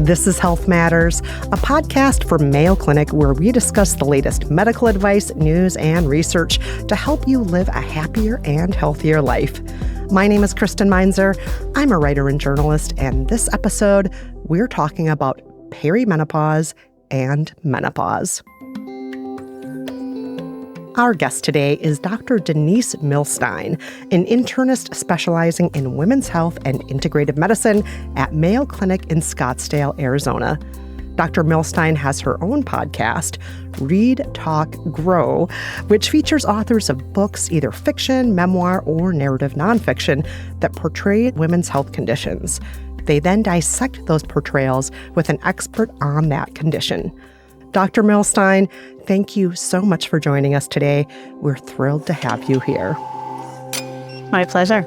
This is Health Matters, a podcast from Mayo Clinic where we discuss the latest medical advice, news, and research to help you live a happier and healthier life. My name is Kristen Meinzer. I'm a writer and journalist, and this episode, we're talking about perimenopause and menopause. Our guest today is Dr. Denise Milstein, an internist specializing in women's health and integrative medicine at Mayo Clinic in Scottsdale, Arizona. Dr. Milstein has her own podcast, Read, Talk, Grow, which features authors of books, either fiction, memoir, or narrative nonfiction, that portray women's health conditions. They then dissect those portrayals with an expert on that condition. Dr. Milstein, thank you so much for joining us today. We're thrilled to have you here. My pleasure.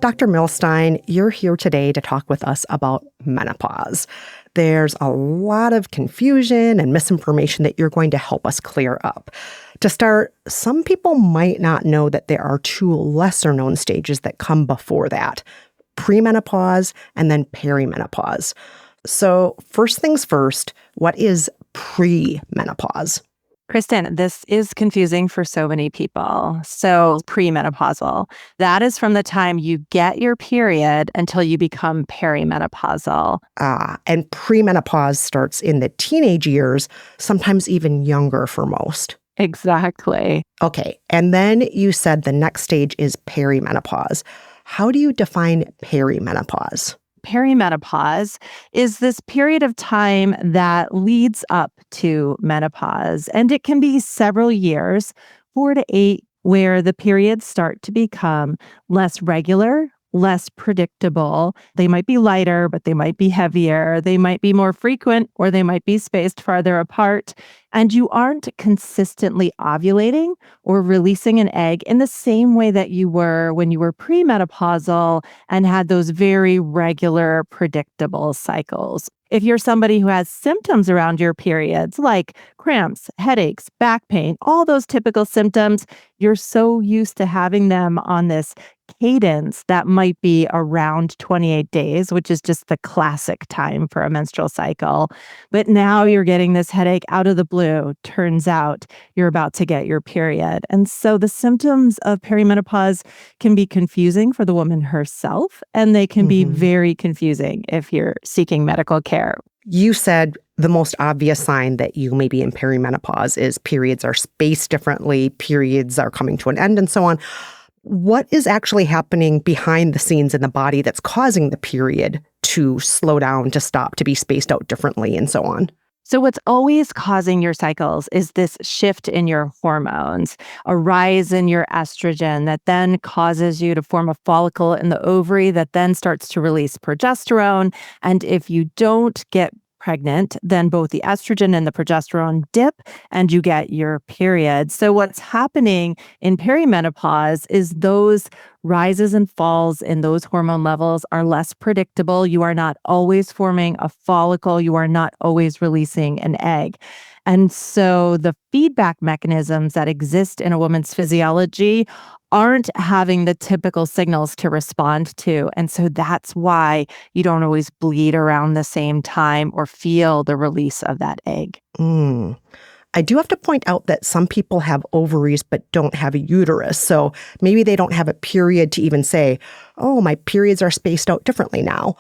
Dr. Milstein, you're here today to talk with us about menopause. There's a lot of confusion and misinformation that you're going to help us clear up. To start, some people might not know that there are two lesser-known stages that come before that: premenopause and then perimenopause. So first things first, what is premenopause? Kristen, this is confusing for so many people. So premenopausal, that is from the time you get your period until you become perimenopausal. And premenopause starts in the teenage years, sometimes even younger for most. Exactly. Okay, and then you said the next stage is perimenopause. How do you define perimenopause? Perimenopause is this period of time that leads up to menopause, and it can be several years, 4 to 8, where the periods start to become less regular, less predictable. They might be lighter, but they might be heavier. They might be more frequent, or they might be spaced farther apart. And you aren't consistently ovulating or releasing an egg in the same way that you were when you were premenopausal and had those very regular, predictable cycles. If you're somebody who has symptoms around your periods, like cramps, headaches, back pain, all those typical symptoms, you're so used to having them on this cadence that might be around 28 days, which is just the classic time for a menstrual cycle. But now you're getting this headache out of the blue. Turns out you're about to get your period. And so the symptoms of perimenopause can be confusing for the woman herself, and they can be very confusing if you're seeking medical care. You said the most obvious sign that you may be in perimenopause is periods are spaced differently, periods are coming to an end, and so on. What is actually happening behind the scenes in the body that's causing the period to slow down, to stop, to be spaced out differently, and so on? So what's always causing your cycles is this shift in your hormones, a rise in your estrogen that then causes you to form a follicle in the ovary that then starts to release progesterone. And if you don't get pregnant, then both the estrogen and the progesterone dip and you get your period. So what's happening in perimenopause is those rises and falls in those hormone levels are less predictable. You are not always forming a follicle. You are not always releasing an egg. And so the feedback mechanisms that exist in a woman's physiology aren't having the typical signals to respond to. And so that's why you don't always bleed around the same time or feel the release of that egg. I do have to point out that some people have ovaries but don't have a uterus. So maybe they don't have a period to even say, oh, my periods are spaced out differently now.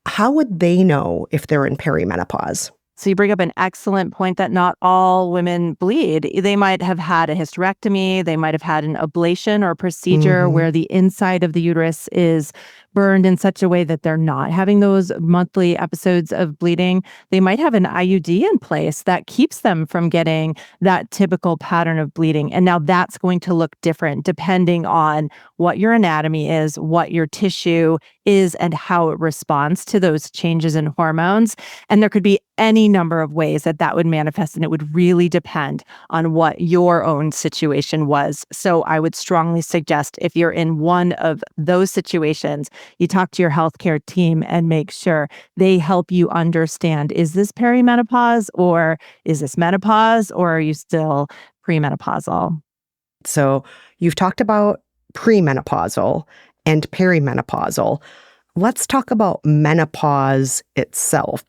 How would they know if they're in perimenopause? So you bring up an excellent point that not all women bleed. They might have had a hysterectomy. They might have had an ablation or procedure where the inside of the uterus is burned in such a way that they're not having those monthly episodes of bleeding. They might have an IUD in place that keeps them from getting that typical pattern of bleeding. And now that's going to look different depending on what your anatomy is, what your tissue is, and how it responds to those changes in hormones. And there could be any number of ways that that would manifest, and it would really depend on what your own situation was. So I would strongly suggest if you're in one of those situations, you talk to your healthcare team and make sure they help you understand, is this perimenopause or is this menopause, or are you still premenopausal? So you've talked about premenopausal and perimenopausal. Let's talk about menopause itself.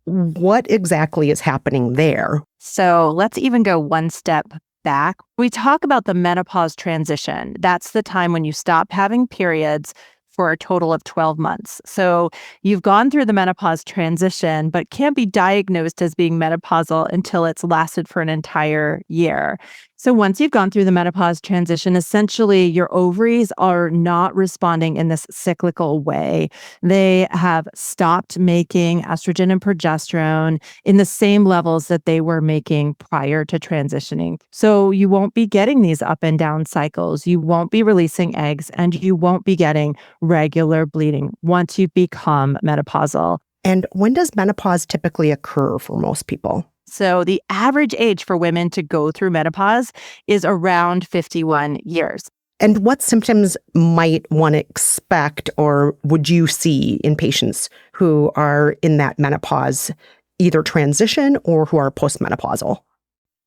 What exactly is happening there? So let's even go one step back. We talk about the menopause transition. That's the time when you stop having periods for a total of 12 months. So you've gone through the menopause transition, but can't be diagnosed as being menopausal until it's lasted for an entire year. So once you've gone through the menopause transition, essentially your ovaries are not responding in this cyclical way. They have stopped making estrogen and progesterone in the same levels that they were making prior to transitioning. So you won't be getting these up and down cycles. You won't be releasing eggs and you won't be getting regular bleeding once you become menopausal. And when does menopause typically occur for most people? So the average age for women to go through menopause is around 51 years. And what symptoms might one expect or would you see in patients who are in that menopause, either transition or who are postmenopausal?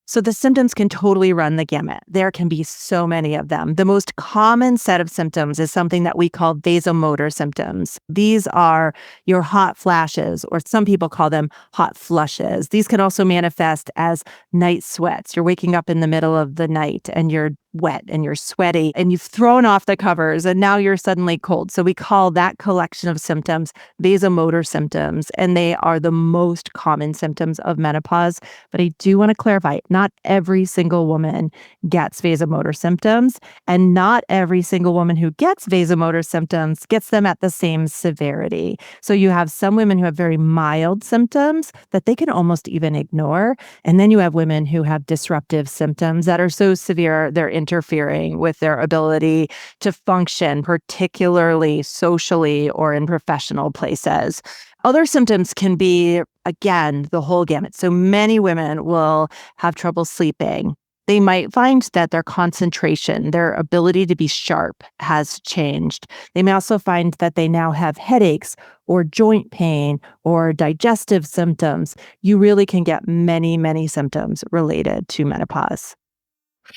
So the symptoms can totally run the gamut. There can be so many of them. The most common set of symptoms is something that we call vasomotor symptoms. These are your hot flashes, or some people call them hot flushes. These can also manifest as night sweats. You're waking up in the middle of the night and you're wet and you're sweaty and you've thrown off the covers and now you're suddenly cold. So we call that collection of symptoms vasomotor symptoms, and they are the most common symptoms of menopause. But I do want to clarify, not every single woman gets vasomotor symptoms, and not every single woman who gets vasomotor symptoms gets them at the same severity. So you have some women who have very mild symptoms that they can almost even ignore. And then you have women who have disruptive symptoms that are so severe, they're interfering with their ability to function, particularly socially or in professional places. Other symptoms can be, again, the whole gamut. So many women will have trouble sleeping. They might find that their concentration, their ability to be sharp has changed. They may also find that they now have headaches or joint pain or digestive symptoms. You really can get many, many symptoms related to menopause.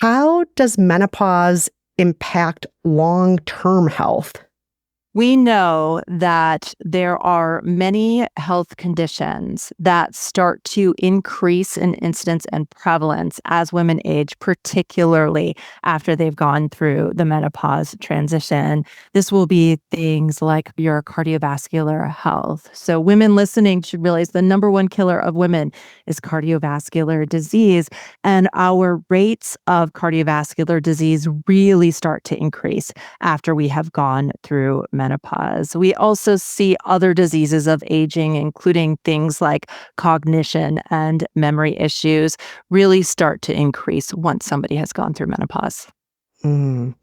How does menopause impact long-term health? We know that there are many health conditions that start to increase in incidence and prevalence as women age, particularly after they've gone through the menopause transition. This will be things like your cardiovascular health. So women listening should realize the number one killer of women is cardiovascular disease. And our rates of cardiovascular disease really start to increase after we have gone through menopause. We also see other diseases of aging, including things like cognition and memory issues, really start to increase once somebody has gone through menopause. Mm.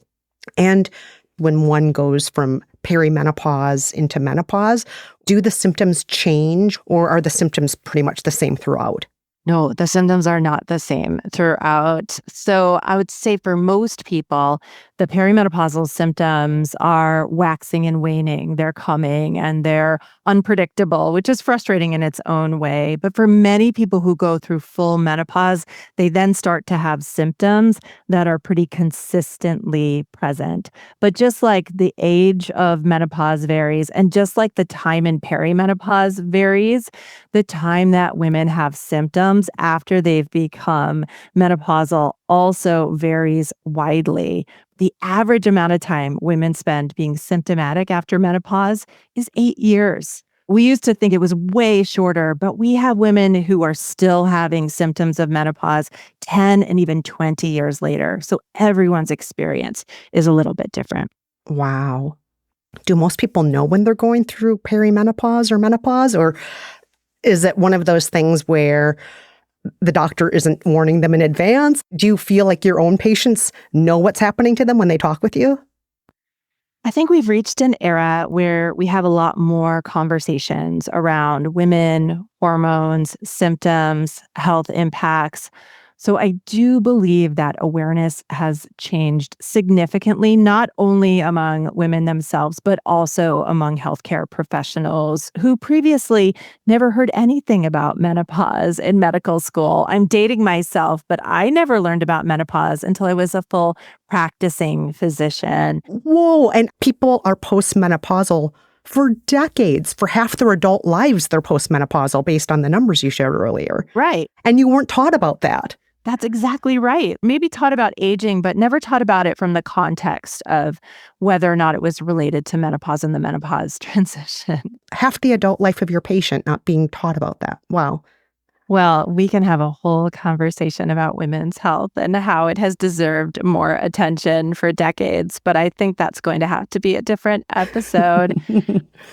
And when one goes from perimenopause into menopause, do the symptoms change or are the symptoms pretty much the same throughout? No, the symptoms are not the same throughout. So I would say for most people, the perimenopausal symptoms are waxing and waning. They're coming and they're unpredictable, which is frustrating in its own way. But for many people who go through full menopause, they then start to have symptoms that are pretty consistently present. But just like the age of menopause varies, and just like the time in perimenopause varies, the time that women have symptoms after they've become menopausal also varies widely. The average amount of time women spend being symptomatic after menopause is 8 years. We used to think it was way shorter, but we have women who are still having symptoms of menopause 10 and even 20 years later. So everyone's experience is a little bit different. Wow. Do most people know when they're going through perimenopause or menopause? Or is it one of those things where the doctor isn't warning them in advance? Do you feel like your own patients know what's happening to them when they talk with you? I think we've reached an era where we have a lot more conversations around women, hormones, symptoms, health impacts. So I do believe that awareness has changed significantly, not only among women themselves, but also among healthcare professionals who previously never heard anything about menopause in medical school. I'm dating myself, but I never learned about menopause until I was a full practicing physician. Whoa. And people are postmenopausal for decades. For half their adult lives, they're postmenopausal based on the numbers you shared earlier. Right. And you weren't taught about that. That's exactly right. Maybe taught about aging, but never taught about it from the context of whether or not it was related to menopause and the menopause transition. Half the adult life of your patient not being taught about that. Wow. Well, we can have a whole conversation about women's health and how it has deserved more attention for decades, but I think that's going to have to be a different episode.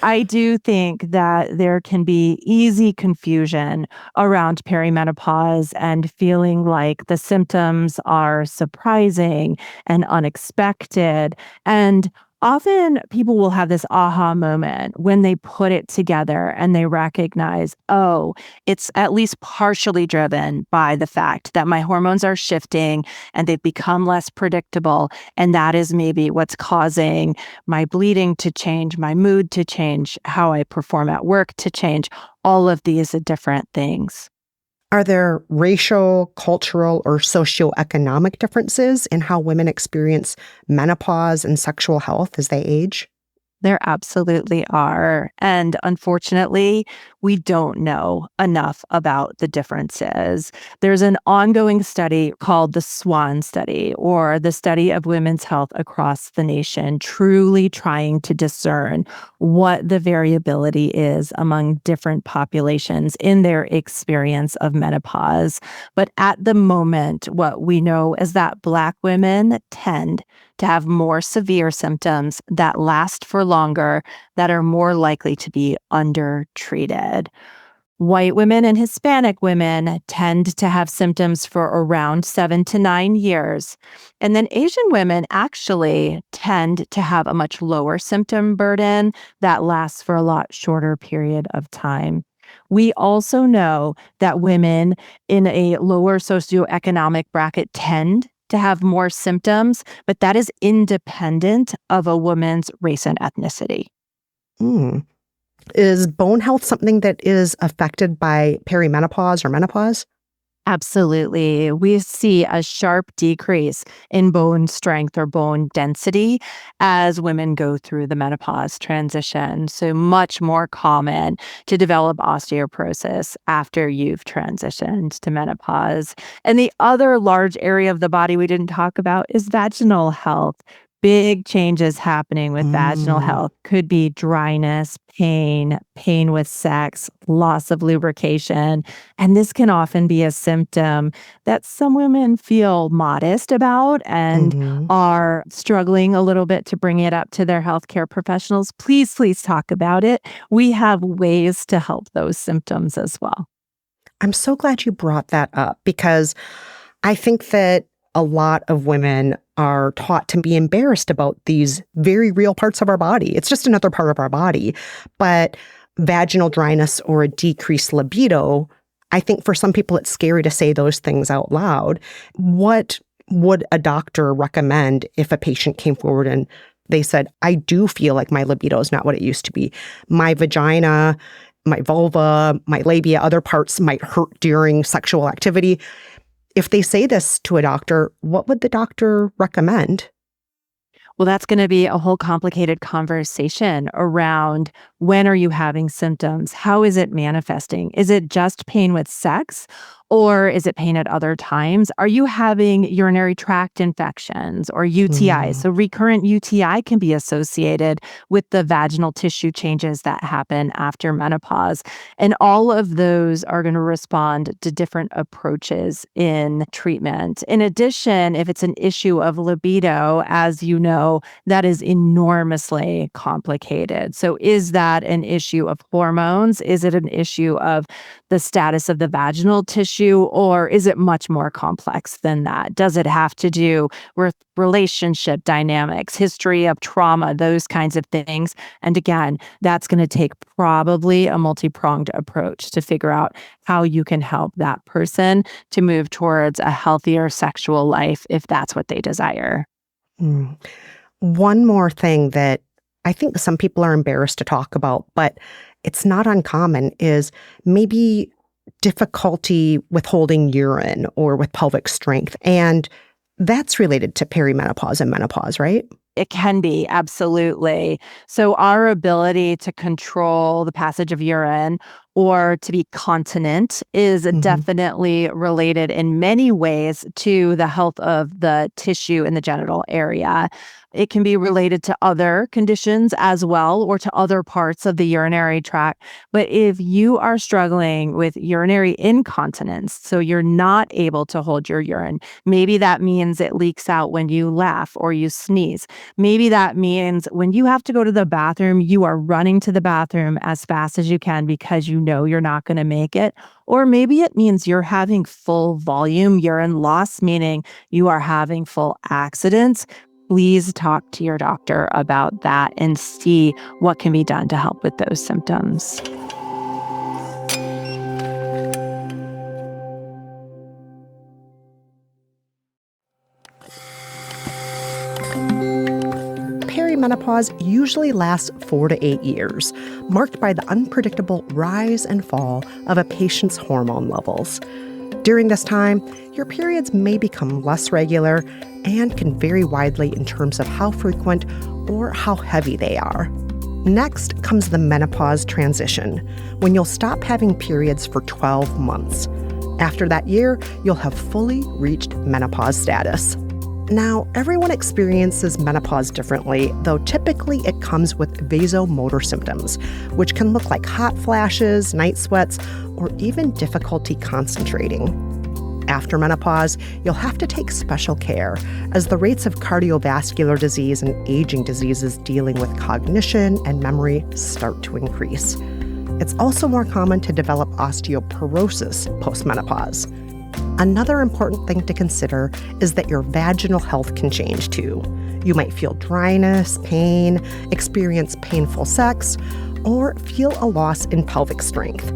I do think that there can be easy confusion around perimenopause and feeling like the symptoms are surprising and unexpected. And often people will have this aha moment when they put it together and they recognize, oh, it's at least partially driven by the fact that my hormones are shifting and they've become less predictable. And that is maybe what's causing my bleeding to change, my mood to change, how I perform at work to change. All of these are different things. Are there racial, cultural, or socioeconomic differences in how women experience menopause and sexual health as they age? There absolutely are. And unfortunately, we don't know enough about the differences. There's an ongoing study called the SWAN study, or the study of women's health across the nation, truly trying to discern what the variability is among different populations in their experience of menopause. But at the moment, what we know is that Black women tend to have more severe symptoms that last for longer, that are more likely to be undertreated. White women and Hispanic women tend to have symptoms for around 7 to 9 years. And then Asian women actually tend to have a much lower symptom burden that lasts for a lot shorter period of time. We also know that women in a lower socioeconomic bracket tend to have more symptoms, but that is independent of a woman's race and ethnicity. Is bone health something that is affected by perimenopause or menopause? Absolutely. We see a sharp decrease in bone strength or bone density as women go through the menopause transition. So much more common to develop osteoporosis after you've transitioned to menopause. And the other large area of the body we didn't talk about is vaginal health. Big changes happening with vaginal health. Could be dryness, pain with sex, loss of lubrication. And this can often be a symptom that some women feel modest about and are struggling a little bit to bring it up to their healthcare professionals. Please talk about it. We have ways to help those symptoms as well. I'm so glad you brought that up, because I think that a lot of women are taught to be embarrassed about these very real parts of our body. It's just another part of our body. But vaginal dryness or a decreased libido, I think for some people it's scary to say those things out loud. What would a doctor recommend if a patient came forward and they said, I do feel like my libido is not what it used to be. My vagina, my vulva, my labia, other parts might hurt during sexual activity. If they say this to a doctor, what would the doctor recommend? Well, that's going to be a whole complicated conversation around when are you having symptoms? How is it manifesting? Is it just pain with sex? Or is it pain at other times? Are you having urinary tract infections or UTIs? So recurrent UTI can be associated with the vaginal tissue changes that happen after menopause. And all of those are going to respond to different approaches in treatment. In addition, if it's an issue of libido, as you know, that is enormously complicated. So is that an issue of hormones? Is it an issue of the status of the vaginal tissue? Or is it much more complex than that? Does it have to do with relationship dynamics, history of trauma, those kinds of things? And again, that's going to take probably a multi-pronged approach to figure out how you can help that person to move towards a healthier sexual life if that's what they desire. One more thing that I think some people are embarrassed to talk about, but it's not uncommon, is maybe difficulty with holding urine or with pelvic strength. And that's related to perimenopause and menopause, right? It can be, absolutely. So our ability to control the passage of urine or to be continent is Hmm. definitely related in many ways to the health of the tissue in the genital area. It can be related to other conditions as well, or to other parts of the urinary tract. But if you are struggling with urinary incontinence, so you're not able to hold your urine, maybe that means it leaks out when you laugh or you sneeze. Maybe that means when you have to go to the bathroom, you are running to the bathroom as fast as you can because you know you're not going to make it. Or maybe it means you're having full volume urine loss, meaning you are having full accidents. Please talk to your doctor about that and see what can be done to help with those symptoms. Perimenopause usually lasts 4 to 8 years, marked by the unpredictable rise and fall of a patient's hormone levels. During this time, your periods may become less regular and can vary widely in terms of how frequent or how heavy they are. Next comes the menopause transition, when you'll stop having periods for 12 months. After that year, you'll have fully reached menopause status. Now, everyone experiences menopause differently, though typically it comes with vasomotor symptoms, which can look like hot flashes, night sweats, or even difficulty concentrating. After menopause, you'll have to take special care, as the rates of cardiovascular disease and aging diseases dealing with cognition and memory start to increase. It's also more common to develop osteoporosis postmenopause. Another important thing to consider is that your vaginal health can change too. You might feel dryness, pain, experience painful sex, or feel a loss in pelvic strength.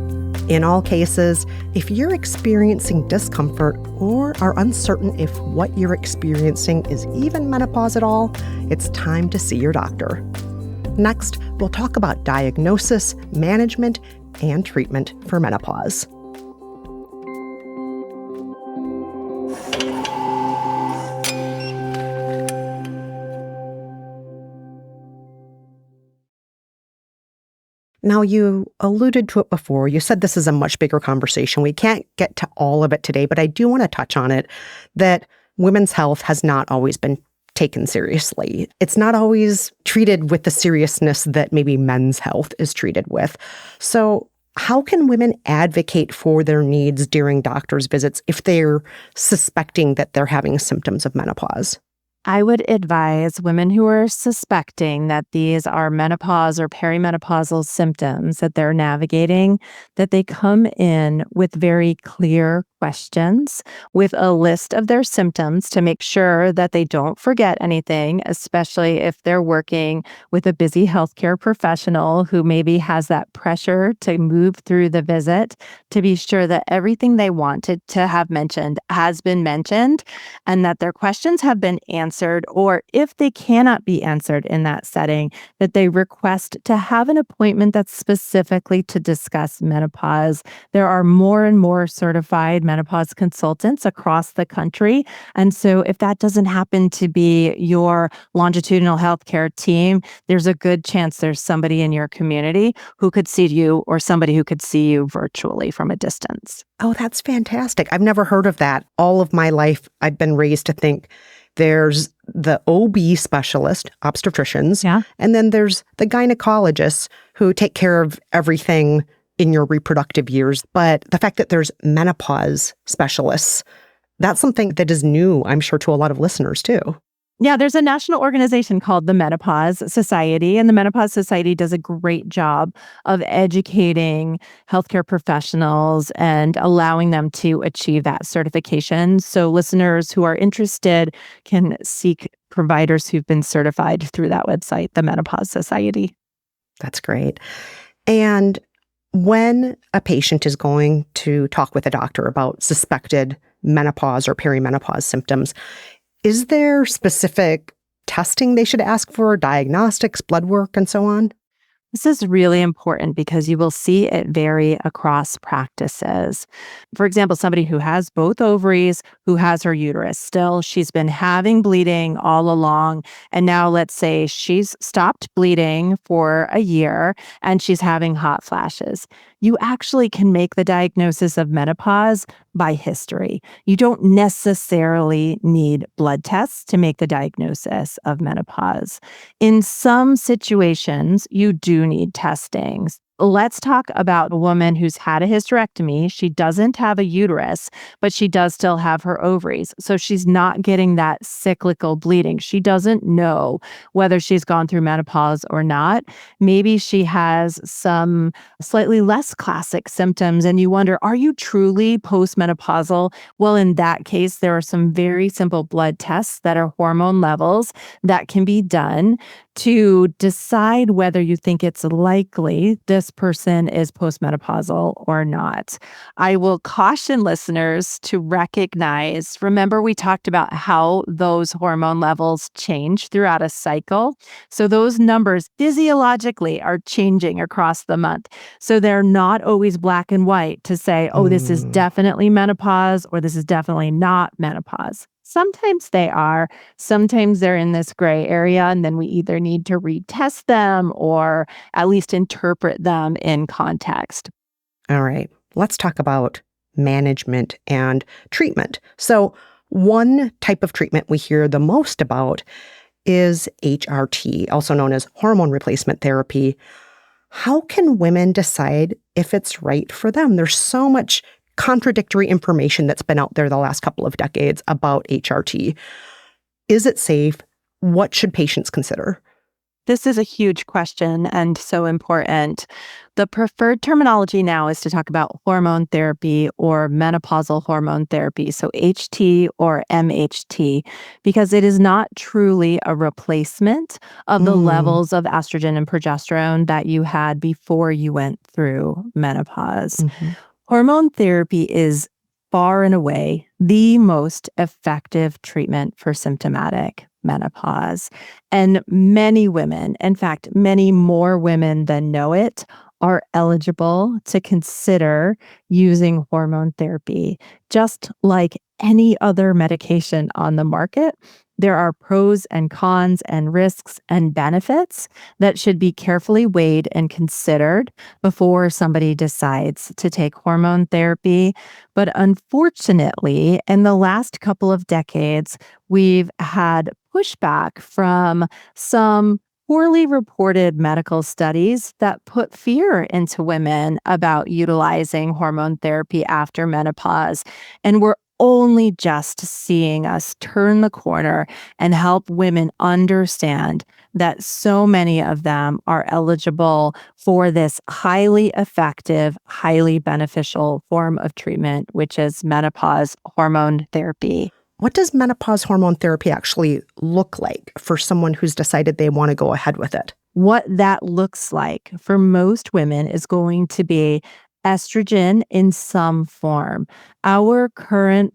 In all cases, if you're experiencing discomfort or are uncertain if what you're experiencing is even menopause at all, it's time to see your doctor. Next, we'll talk about diagnosis, management, and treatment for menopause. Now, you alluded to it before. You said this is a much bigger conversation. We can't get to all of it today, but I do want to touch on it, that women's health has not always been taken seriously. It's not always treated with the seriousness that maybe men's health is treated with. So how can women advocate for their needs during doctor's visits if they're suspecting that they're having symptoms of menopause? I would advise women who are suspecting that these are menopause or perimenopausal symptoms that they're navigating, that they come in with very clear questions with a list of their symptoms to make sure that they don't forget anything, especially if they're working with a busy healthcare professional who maybe has that pressure to move through the visit, to be sure that everything they wanted to have mentioned has been mentioned and that their questions have been answered, or if they cannot be answered in that setting, that they request to have an appointment that's specifically to discuss menopause. There are more and more certified menopause consultants across the country. And so if that doesn't happen to be your longitudinal healthcare team, there's a good chance there's somebody in your community who could see you or somebody who could see you virtually from a distance. Oh, that's fantastic. I've never heard of that. All of my life, I've been raised to think there's the OB specialist, obstetricians, Yeah. and then there's the gynecologists who take care of everything in your reproductive years. But the fact that there's menopause specialists, that's something that is new, I'm sure, to a lot of listeners too. Yeah, there's a national organization called the Menopause Society, and the Menopause Society does a great job of educating healthcare professionals and allowing them to achieve that certification. So listeners who are interested can seek providers who've been certified through that website, the Menopause Society. That's great. And when a patient is going to talk with a doctor about suspected menopause or perimenopause symptoms, is there specific testing they should ask for, diagnostics, blood work, and so on? This is really important because you will see it vary across practices. For example, somebody who has both ovaries, who has her uterus still, she's been having bleeding all along. And now let's say she's stopped bleeding for a year and she's having hot flashes. You actually can make the diagnosis of menopause by history. You don't necessarily need blood tests to make the diagnosis of menopause. In some situations, you do need testings. Let's talk about a woman who's had a hysterectomy. She doesn't have a uterus, but she does still have her ovaries. So she's not getting that cyclical bleeding. She doesn't know whether she's gone through menopause or not. Maybe she has some slightly less classic symptoms, and you wonder, are you truly postmenopausal? Well, in that case, there are some very simple blood tests that are hormone levels that can be done to decide whether you think it's likely this person is postmenopausal or not. I will caution listeners to recognize, remember, we talked about how those hormone levels change throughout a cycle. So those numbers physiologically are changing across the month. So they're not always black and white to say, oh, this is Mm, definitely menopause or this is definitely not menopause. Sometimes they are. Sometimes they're in this gray area, and then we either need to retest them or at least interpret them in context. all right. Let's talk about management and treatment. So, one type of treatment we hear the most about is HRT, also known as hormone replacement therapy. How can women decide if it's right for them? There's so much contradictory information that's been out there the last couple of decades about HRT. Is it safe? What should patients consider? This is a huge question and so important. The preferred terminology now is to talk about hormone therapy or menopausal hormone therapy, so HT or MHT, because it is not truly a replacement of the Mm, levels of estrogen and progesterone that you had before you went through menopause. mhm. Hormone therapy is far and away the most effective treatment for symptomatic menopause. And many women, in fact, many more women than know it, are eligible to consider using hormone therapy. Just like any other medication on the market, there are pros and cons and risks and benefits that should be carefully weighed and considered before somebody decides to take hormone therapy. But unfortunately, in the last couple of decades, we've had pushback from some poorly reported medical studies that put fear into women about utilizing hormone therapy after menopause. And we're only just seeing us turn the corner and help women understand that so many of them are eligible for this highly effective, highly beneficial form of treatment, which is menopause hormone therapy. What does menopause hormone therapy actually look like for someone who's decided they want to go ahead with it? What that looks like for most women is going to be estrogen in some form. Our current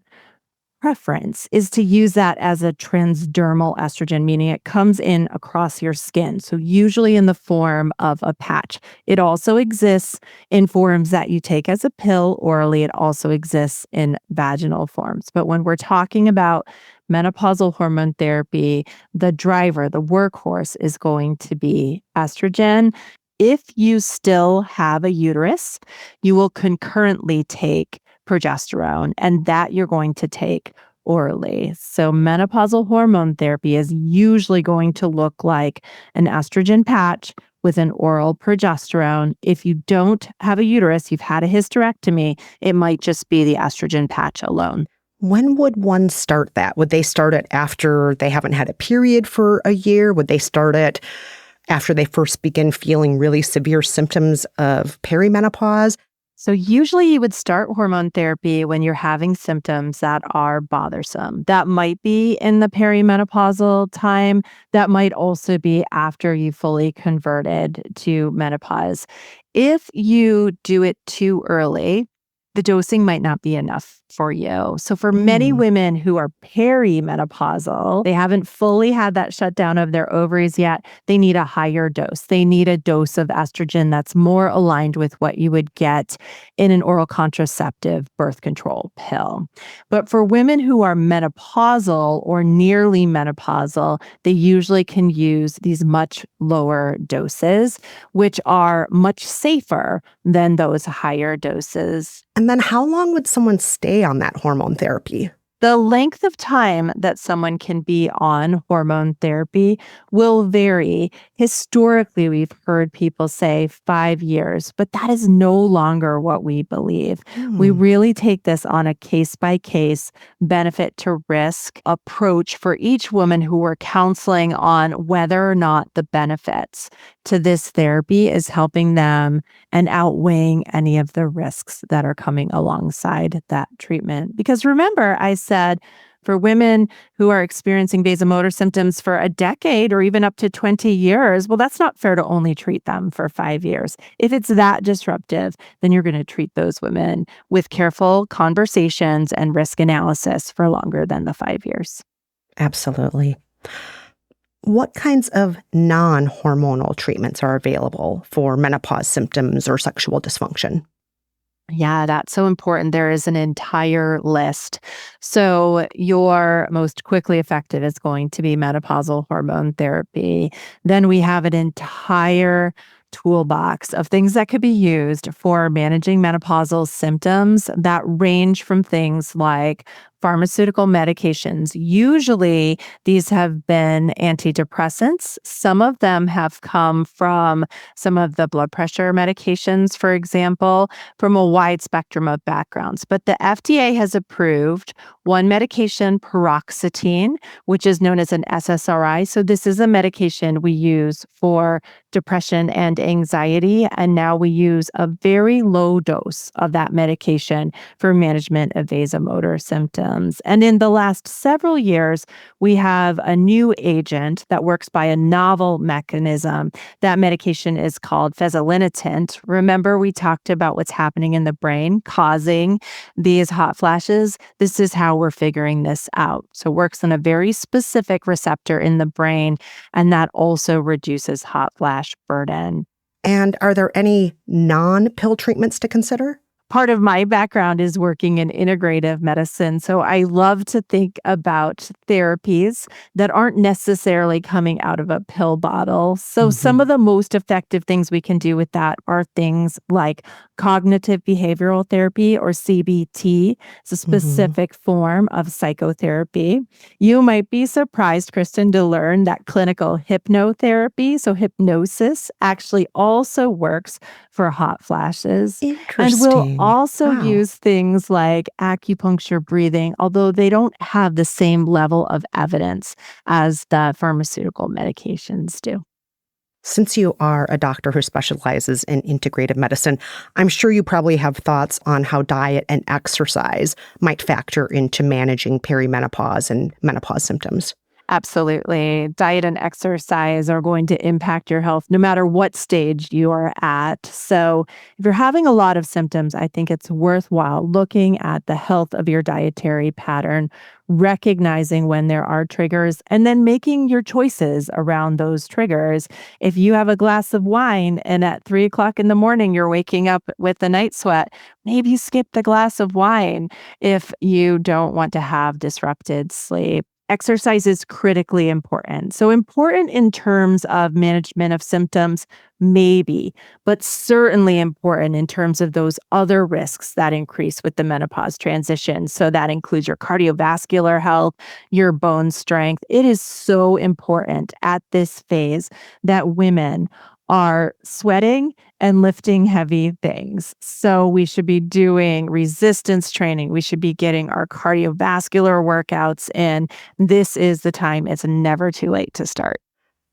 preference is to use that as a transdermal estrogen, meaning it comes in across your skin. So, usually in the form of a patch. It also exists in forms that you take as a pill orally. It also exists in vaginal forms. But when we're talking about menopausal hormone therapy, the driver, the workhorse is going to be estrogen. If you still have a uterus, you will concurrently take progesterone, and that you're going to take orally. So, menopausal hormone therapy is usually going to look like an estrogen patch with an oral progesterone. If you don't have a uterus, you've had a hysterectomy, it might just be the estrogen patch alone. When would one start that? Would they start it after they haven't had a period for a year? Would they start it after they first begin feeling really severe symptoms of perimenopause? So, usually you would start hormone therapy when you're having symptoms that are bothersome. That might be in the perimenopausal time. That might also be after you fully converted to menopause. If you do it too early, the dosing might not be enough for you. So for many women who are perimenopausal, they haven't fully had that shutdown of their ovaries yet. They need a higher dose. They need a dose of estrogen that's more aligned with what you would get in an oral contraceptive birth control pill. But for women who are menopausal or nearly menopausal, they usually can use these much lower doses, which are much safer than those higher doses. And then how long would someone stay on that hormone therapy? The length of time that someone can be on hormone therapy will vary. Historically, we've heard people say 5 years, but that is no longer what we believe. We really take this on a case-by-case, benefit to risk approach for each woman who we're counseling on whether or not the benefits to this therapy is helping them and outweighing any of the risks that are coming alongside that treatment. Because remember, I said for women who are experiencing vasomotor symptoms for a decade or even up to 20 years, well, that's not fair to only treat them for 5 years. If it's that disruptive, then you're going to treat those women with careful conversations and risk analysis for longer than the 5 years. Absolutely. What kinds of non-hormonal treatments are available for menopause symptoms or sexual dysfunction? Yeah, that's so important. There is an entire list. So, your most quickly effective is going to be menopausal hormone therapy. Then we have an entire toolbox of things that could be used for managing menopausal symptoms that range from things like pharmaceutical medications. Usually, these have been antidepressants. Some of them have come from some of the blood pressure medications, for example, from a wide spectrum of backgrounds. But the FDA has approved one medication, paroxetine, which is known as an SSRI. So this is a medication we use for depression and anxiety. And now we use a very low dose of that medication for management of vasomotor symptoms. And in the last several years, we have a new agent that works by a novel mechanism. That medication is called fezolinetant. Remember, we talked about what's happening in the brain causing these hot flashes. This is how we're figuring this out. So it works on a very specific receptor in the brain, and that also reduces hot flash burden. And are there any non-pill treatments to consider? Part of my background is working in integrative medicine. So I love to think about therapies that aren't necessarily coming out of a pill bottle. So some of the most effective things we can do with that are things like cognitive behavioral therapy, or CBT. It's a specific form of psychotherapy. You might be surprised, Kristen, to learn that clinical hypnotherapy, so hypnosis, actually also works for hot flashes. And we'll also use things like acupuncture breathing, although they don't have the same level of evidence as the pharmaceutical medications do. Since you are a doctor who specializes in integrative medicine, I'm sure you probably have thoughts on how diet and exercise might factor into managing perimenopause and menopause symptoms. Absolutely. Diet and exercise are going to impact your health no matter what stage you are at. So, if you're having a lot of symptoms, I think it's worthwhile looking at the health of your dietary pattern, recognizing when there are triggers, and then making your choices around those triggers. If you have a glass of wine and at 3 o'clock in the morning you're waking up with a night sweat, maybe skip the glass of wine if you don't want to have disrupted sleep. Exercise is critically important. So important in terms of management of symptoms, maybe, but certainly important in terms of those other risks that increase with the menopause transition. So that includes your cardiovascular health, your bone strength. It is so important at this phase that women are sweating and lifting heavy things. So we should be doing resistance training. We should be getting our cardiovascular workouts in. This is the time. It's never too late to start.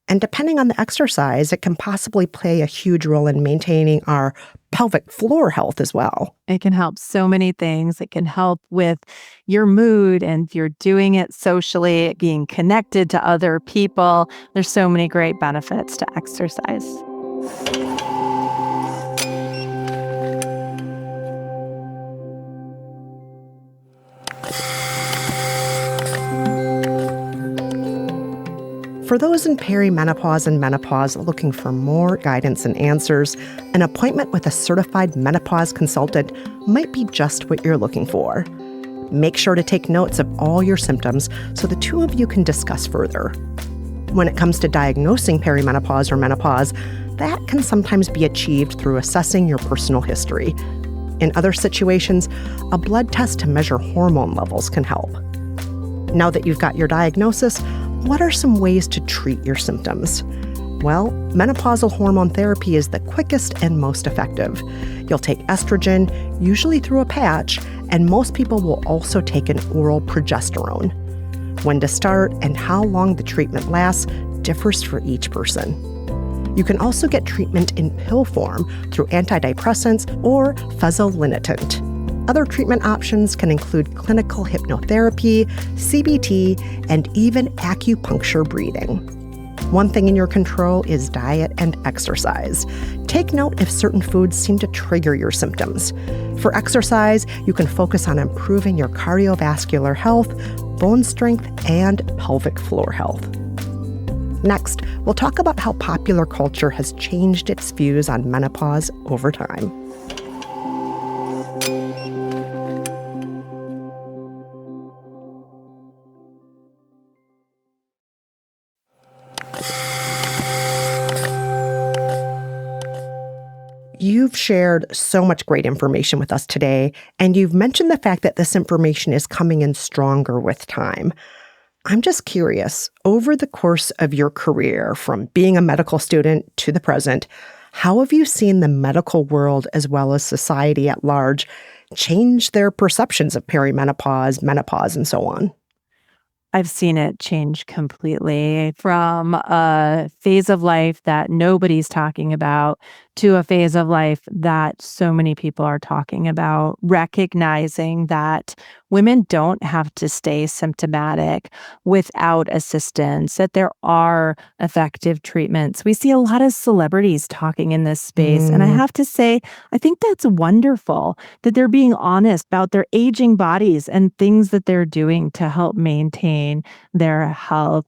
And depending on the exercise, it can possibly play a huge role in maintaining our pelvic floor health as well. It can help so many things. It can help with your mood, and if you're doing it socially, being connected to other people. There's so many great benefits to exercise. For those in perimenopause and menopause looking for more guidance and answers, an appointment with a certified menopause consultant might be just what you're looking for. Make sure to take notes of all your symptoms so the two of you can discuss further. When it comes to diagnosing perimenopause or menopause, that can sometimes be achieved through assessing your personal history. In other situations, a blood test to measure hormone levels can help. Now that you've got your diagnosis, what are some ways to treat your symptoms? Well, menopausal hormone therapy is the quickest and most effective. You'll take estrogen, usually through a patch, and most people will also take an oral progesterone. When to start and how long the treatment lasts differs for each person. You can also get treatment in pill form through antidepressants or fezolinetant. Other treatment options can include clinical hypnotherapy, CBT, and even acupuncture breathing. One thing in your control is diet and exercise. Take note if certain foods seem to trigger your symptoms. For exercise, you can focus on improving your cardiovascular health, bone strength, and pelvic floor health. Next, we'll talk about how popular culture has changed its views on menopause over time. You've shared so much great information with us today, and you've mentioned the fact that this information is coming in stronger with time. I'm just curious, over the course of your career, from being a medical student to the present, how have you seen the medical world as well as society at large change their perceptions of perimenopause, menopause, and so on? I've seen it change completely from a phase of life that nobody's talking about to a phase of life that so many people are talking about, recognizing that women don't have to stay symptomatic without assistance, that there are effective treatments. We see a lot of celebrities talking in this space. And I have to say, I think that's wonderful that they're being honest about their aging bodies and things that they're doing to help maintain their health.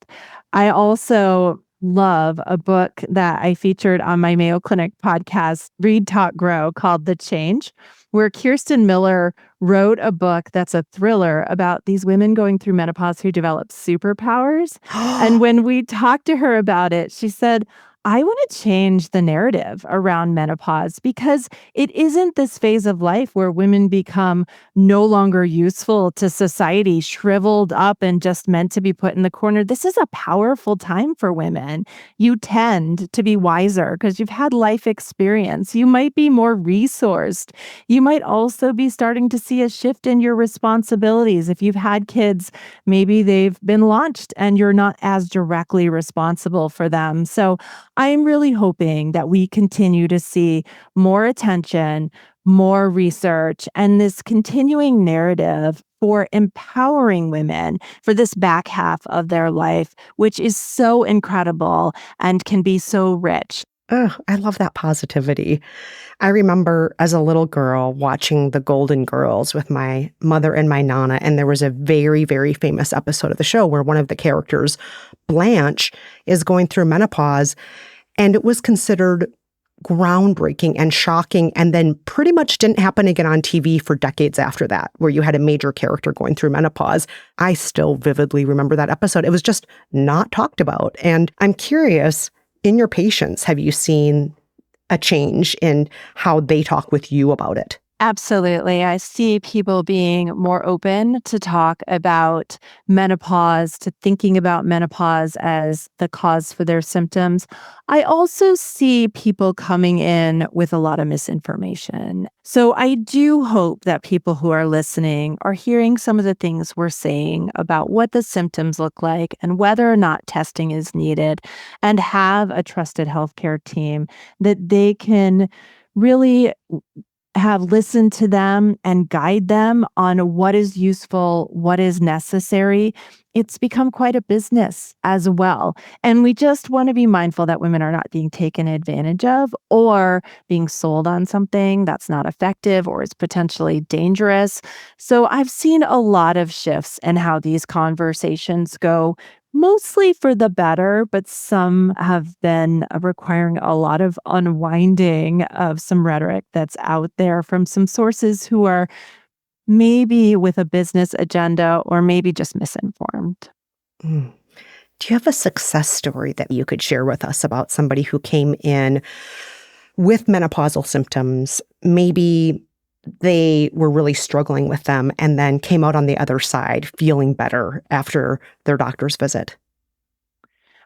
I also love a book that I featured on my Mayo Clinic podcast, Read, Talk, Grow, called The Change, where Kirsten Miller wrote a book that's a thriller about these women going through menopause who develop superpowers. And when we talked to her about it, she said, I want to change the narrative around menopause because it isn't this phase of life where women become no longer useful to society, shriveled up and just meant to be put in the corner. This is a powerful time for women. You tend to be wiser because you've had life experience. You might be more resourced. You might also be starting to see a shift in your responsibilities. If you've had kids, maybe they've been launched and you're not as directly responsible for them. So I'm really hoping that we continue to see more attention, more research, and this continuing narrative for empowering women for this back half of their life, which is so incredible and can be so rich. Oh, I love that positivity. I remember as a little girl watching The Golden Girls with my mother and my nana, and there was a very, very famous episode of the show where one of the characters, Blanche, is going through menopause, and it was considered groundbreaking and shocking, and then pretty much didn't happen again on TV for decades after that, where you had a major character going through menopause. I still vividly remember that episode. It was just not talked about. And I'm curious, in your patients, have you seen a change in how they talk with you about it? Absolutely. I see people being more open to talk about menopause, to thinking about menopause as the cause for their symptoms. I also see people coming in with a lot of misinformation. So I do hope that people who are listening are hearing some of the things we're saying about what the symptoms look like and whether or not testing is needed, and have a trusted healthcare team that they can really have listened to them and guide them on what is useful, what is necessary. It's become quite a business as well. And we just want to be mindful that women are not being taken advantage of or being sold on something that's not effective or is potentially dangerous. So I've seen a lot of shifts in how these conversations go Mostly for the better, but some have been requiring a lot of unwinding of some rhetoric that's out there from some sources who are maybe with a business agenda or maybe just misinformed. Mm. Do you have a success story that you could share with us about somebody who came in with menopausal symptoms? Maybe they were really struggling with them and then came out on the other side feeling better after their doctor's visit.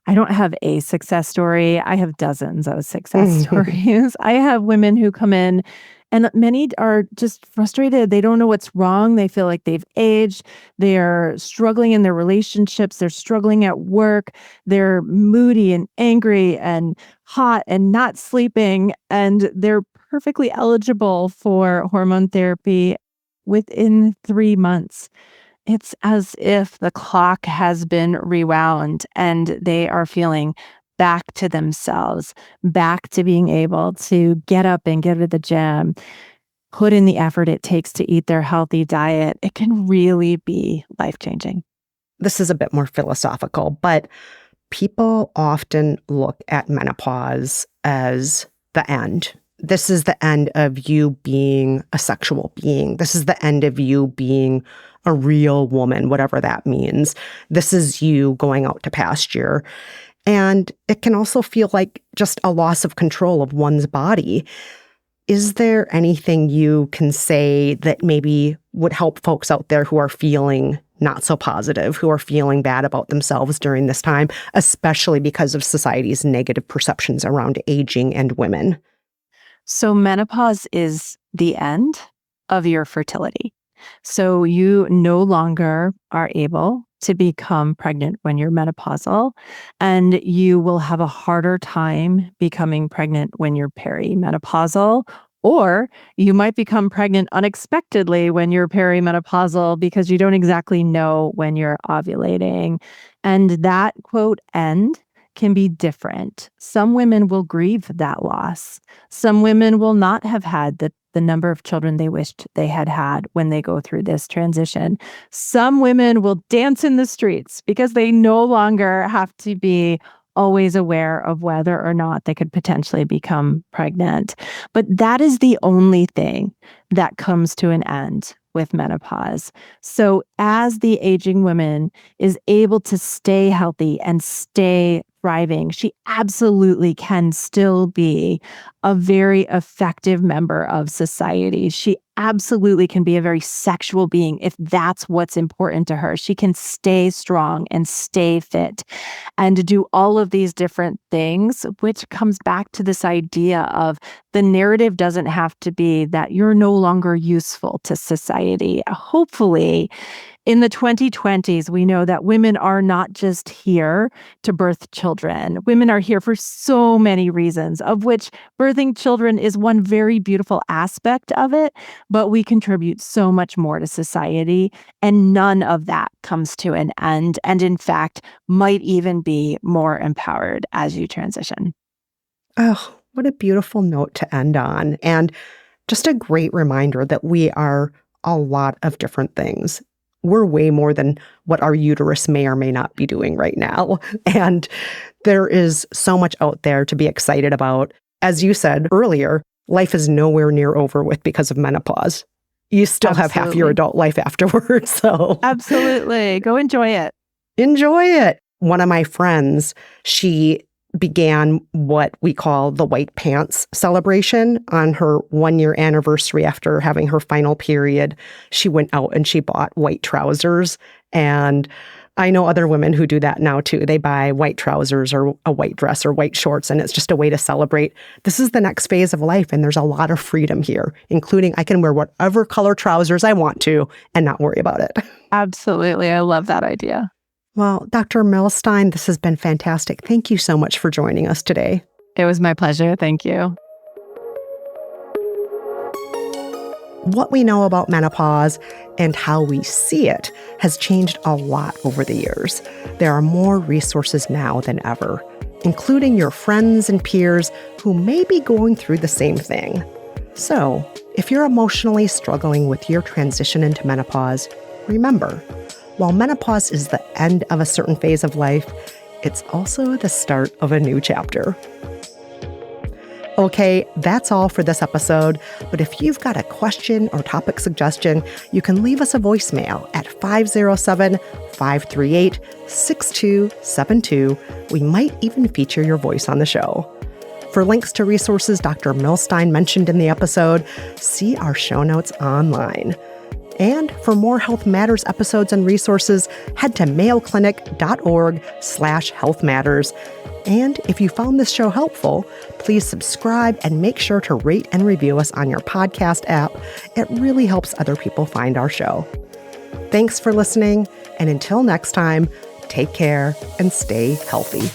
I don't have a success story. I have dozens of success stories. I have women who come in and many are just frustrated. They don't know what's wrong. They feel like they've aged. They're struggling in their relationships. They're struggling at work. They're moody and angry and hot and not sleeping. And they're perfectly eligible for hormone therapy within 3 months. It's as if the clock has been rewound and they are feeling back to themselves, back to being able to get up and go to the gym, put in the effort it takes to eat their healthy diet. It can really be life changing. This is a bit more philosophical, but people often look at menopause as the end. This is the end of you being a sexual being. This is the end of you being a real woman, whatever that means. This is you going out to pasture. And it can also feel like just a loss of control of one's body. Is there anything you can say that maybe would help folks out there who are feeling not so positive, who are feeling bad about themselves during this time, especially because of society's negative perceptions around aging and women? So, menopause is the end of your fertility. So, you no longer are able to become pregnant when you're menopausal, and you will have a harder time becoming pregnant when you're perimenopausal. Or you might become pregnant unexpectedly when you're perimenopausal because you don't exactly know when you're ovulating. And that quote end can be different. Some women will grieve that loss. Some women will not have had the number of children they wished they had had when they go through this transition. Some women will dance in the streets because they no longer have to be always aware of whether or not they could potentially become pregnant. But that is the only thing that comes to an end with menopause. So as the aging woman is able to stay healthy and stay thriving, she absolutely can still be a very effective member of society. She absolutely can be a very sexual being if that's what's important to her. She can stay strong and stay fit and do all of these different things, which comes back to this idea of the narrative doesn't have to be that you're no longer useful to society. Hopefully, in the 2020s, we know that women are not just here to birth children. Women are here for so many reasons, of which birthing children is one very beautiful aspect of it, but we contribute so much more to society, and none of that comes to an end, and in fact, might even be more empowered as you transition. Oh, what a beautiful note to end on. And just a great reminder that we are a lot of different things. We're way more than what our uterus may or may not be doing right now. And there is so much out there to be excited about. As you said earlier, life is nowhere near over with because of menopause. You still have half your adult life afterwards. So absolutely. Go enjoy it. Enjoy it. One of my friends, she began what we call the white pants celebration on her 1-year anniversary after having her final period. She went out and she bought white trousers. And I know other women who do that now too. They buy white trousers or a white dress or white shorts, and it's just a way to celebrate. This is the next phase of life, and there's a lot of freedom here, including I can wear whatever color trousers I want to and not worry about it. Absolutely. I love that idea. Well, Dr. Milstein, this has been fantastic. Thank you so much for joining us today. It was my pleasure. Thank you. What we know about menopause and how we see it has changed a lot over the years. There are more resources now than ever, including your friends and peers who may be going through the same thing. So, if you're emotionally struggling with your transition into menopause, remember, While menopause is the end of a certain phase of life, it's also the start of a new chapter. Okay, that's all for this episode, but if you've got a question or topic suggestion, you can leave us a voicemail at 507-538-6272. We might even feature your voice on the show. For links to resources Dr. Milstein mentioned in the episode, see our show notes online. And for more Health Matters episodes and resources, head to mayoclinic.org/healthmatters. And if you found this show helpful, please subscribe and make sure to rate and review us on your podcast app. It really helps other people find our show. Thanks for listening, and until next time, take care and stay healthy.